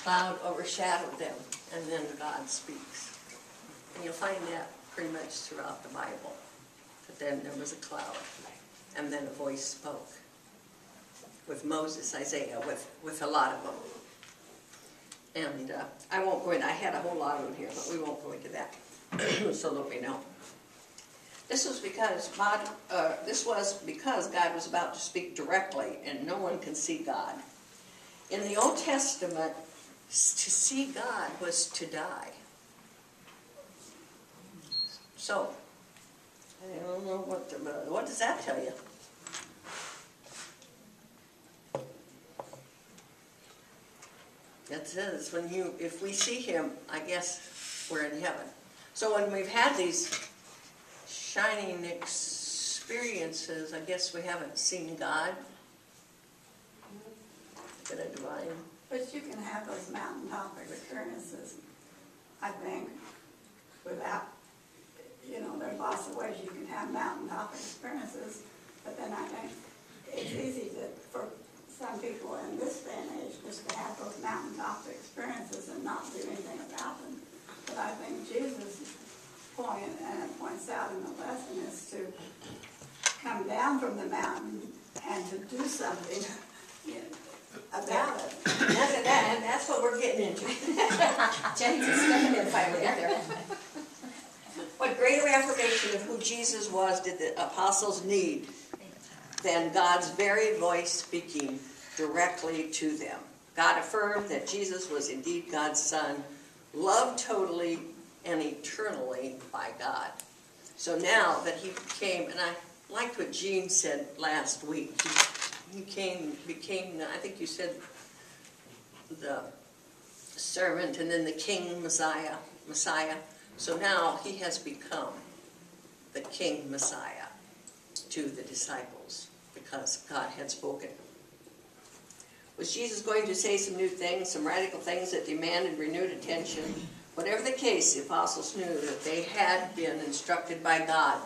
cloud overshadowed them, and then God speaks. And you'll find that pretty much throughout the Bible. But then there was a cloud, and then a voice spoke. With Moses, Isaiah, with a lot of them. And I won't go into, I had a whole lot of them here, but we won't go into that. So that we know. This was because God was about to speak directly, and no one can see God. In the Old Testament, to see God was to die. So, I don't know what does that tell you? It says if we see him, I guess we're in heaven. So when we've had these shining experiences, I guess we haven't seen God. But you can have those mountaintop experiences, I think, without, there's lots of ways you can have mountaintop experiences, but then I think it's easy for some people in this day and age just to have those mountaintop experiences and not do anything about them. But I think Jesus' point, and it points out in the lesson, is to come down from the mountain and to do something about it. And that's what we're getting into. Jenny's stepping in finally there. What greater affirmation of who Jesus was did the apostles need than God's very voice speaking directly to them? God affirmed that Jesus was indeed God's Son, loved totally and eternally by God. So now that he became, and I liked what Jean said last week, he became, I think you said, the servant and then the king Messiah. So now he has become the king Messiah to the disciples because God had spoken. Was Jesus going to say some new things, some radical things that demanded renewed attention? Whatever the case, the apostles knew that they had been instructed by God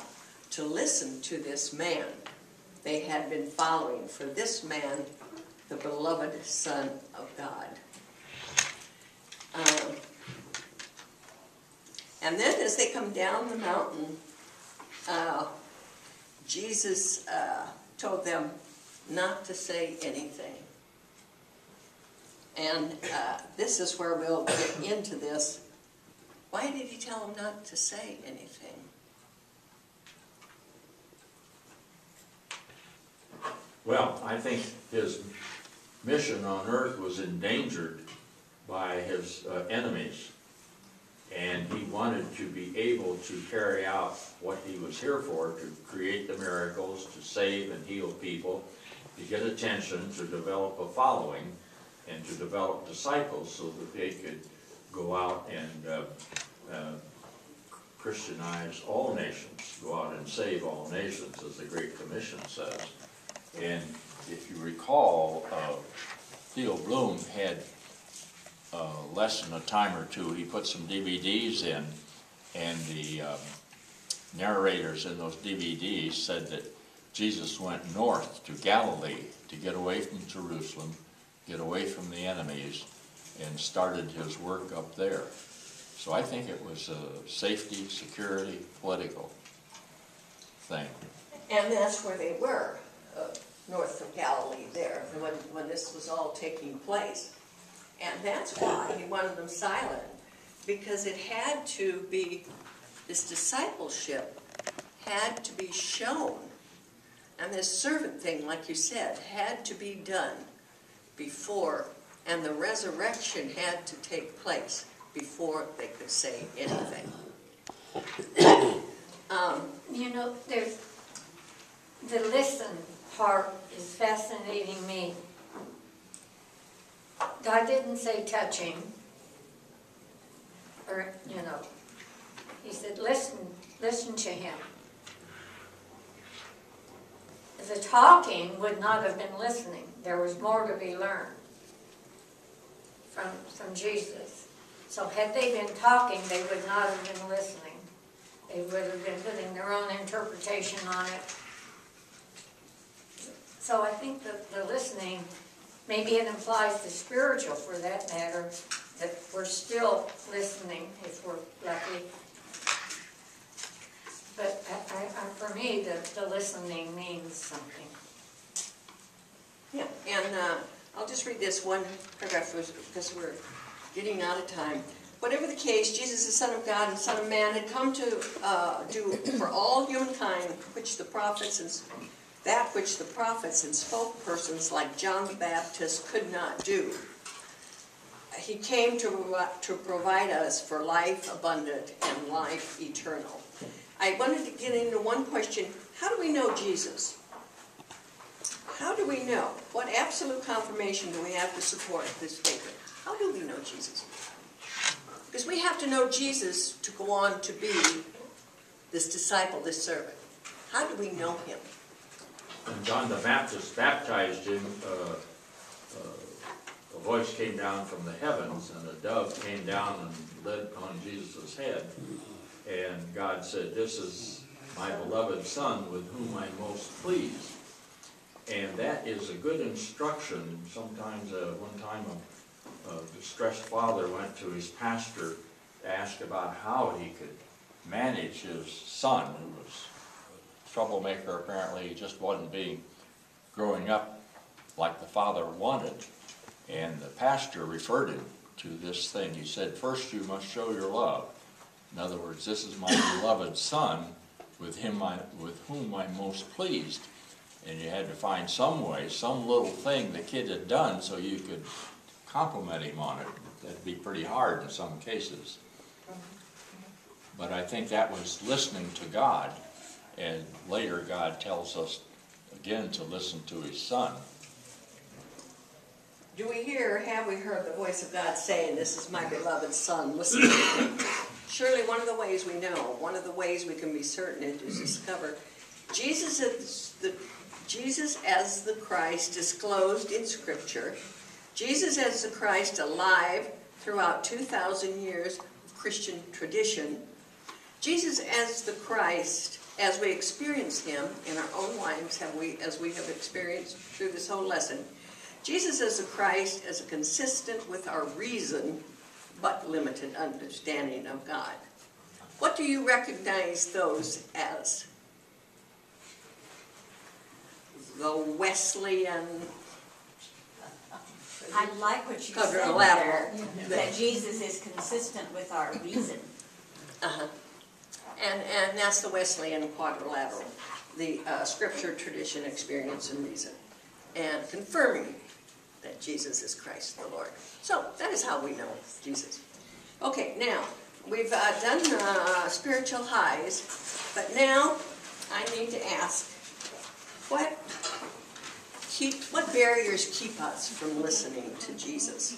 to listen to this man they had been following, for this man, the beloved Son of God. And then as they come down the mountain, Jesus told them not to say anything. And this is where we'll get into this. Why did he tell them not to say anything? Well, I think his mission on earth was endangered by his enemies. And he wanted to be able to carry out what he was here for, to create the miracles, to save and heal people, to get attention, to develop a following, and to develop disciples so that they could go out and Christianize all nations, go out and save all nations, as the Great Commission says. And if you recall, Theo Bloom had a lesson a time or two. He put some DVDs in, and the narrators in those DVDs said that Jesus went north to Galilee to get away from Jerusalem, get away from the enemies, and started his work up there. So I think it was a safety, security, political thing. And that's where they were, north of Galilee there, when this was all taking place. And that's why he wanted them silent, because it had to be, this discipleship had to be shown. And this servant thing, like you said, had to be done before, and the resurrection had to take place before they could say anything. There's the listen part is fascinating me. God didn't say touching, or, he said listen to him. The talking would not have been listening. There was more to be learned from Jesus. So had they been talking, they would not have been listening. They would have been putting their own interpretation on it. So I think that the listening maybe it implies the spiritual for that matter, that we're still listening if we're lucky. But for me, the listening means something. Yeah, and I'll just read this one paragraph because we're getting out of time. Whatever the case, Jesus, the Son of God and Son of Man, had come to do for all humankind which the prophets and spokespersons like John the Baptist could not do. He came to provide us for life abundant and life eternal. I wanted to get into one question. How do we know Jesus? How do we know? What absolute confirmation do we have to support this statement? How do we know Jesus? Because we have to know Jesus to go on to be this disciple, this servant. How do we know him? When John the Baptist baptized him, a voice came down from the heavens, and a dove came down and lit on Jesus' head. And God said, "This is my beloved Son, with whom I'm most pleased." And that is a good instruction. Sometimes, one time, a distressed father went to his pastor to ask about how he could manage his son, who was a troublemaker apparently. He just wasn't growing up like the father wanted. And the pastor referred him to this thing. He said, "First you must show your love." In other words, this is my beloved Son, with whom I'm most pleased. And you had to find some way, some little thing the kid had done so you could compliment him on it. That'd be pretty hard in some cases. But I think that was listening to God. And later God tells us again to listen to his Son. Have we heard the voice of God saying, "This is my beloved Son, listen to him"? Surely one of the ways we know, one of the ways we can be certain is to discover Jesus as the Christ disclosed in Scripture, Jesus as the Christ alive throughout 2,000 years of Christian tradition, Jesus as the Christ as we experience him in our own lives, as we have experienced through this whole lesson, Jesus as the Christ as consistent with our reason but limited understanding of God. What do you recognize those as? The Wesleyan. I like what you Cover said elaborate. there, that Jesus is consistent with our reason. And that's the Wesleyan quadrilateral, the Scripture, tradition, experience, and reason, and confirming that Jesus is Christ the Lord. So that is how we know Jesus. Okay, now we've done spiritual highs, but now I need to ask, what barriers keep us from listening to Jesus?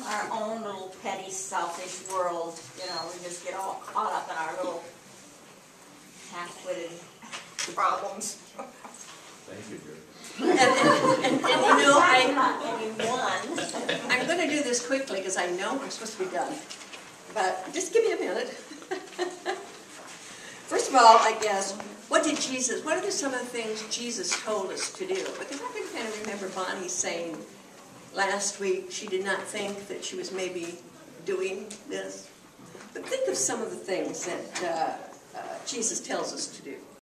Our own little petty, selfish world, we just get all caught up in our little half-witted problems. Thank you, Jerry. And I'm not anyone. I'm going to do this quickly because I know we're supposed to be done. But just give me a minute. First of all, I guess, what are some of the things Jesus told us to do? Because I can kind of remember Bonnie saying last week she did not think that she was maybe doing this. But think of some of the things that Jesus tells us to do.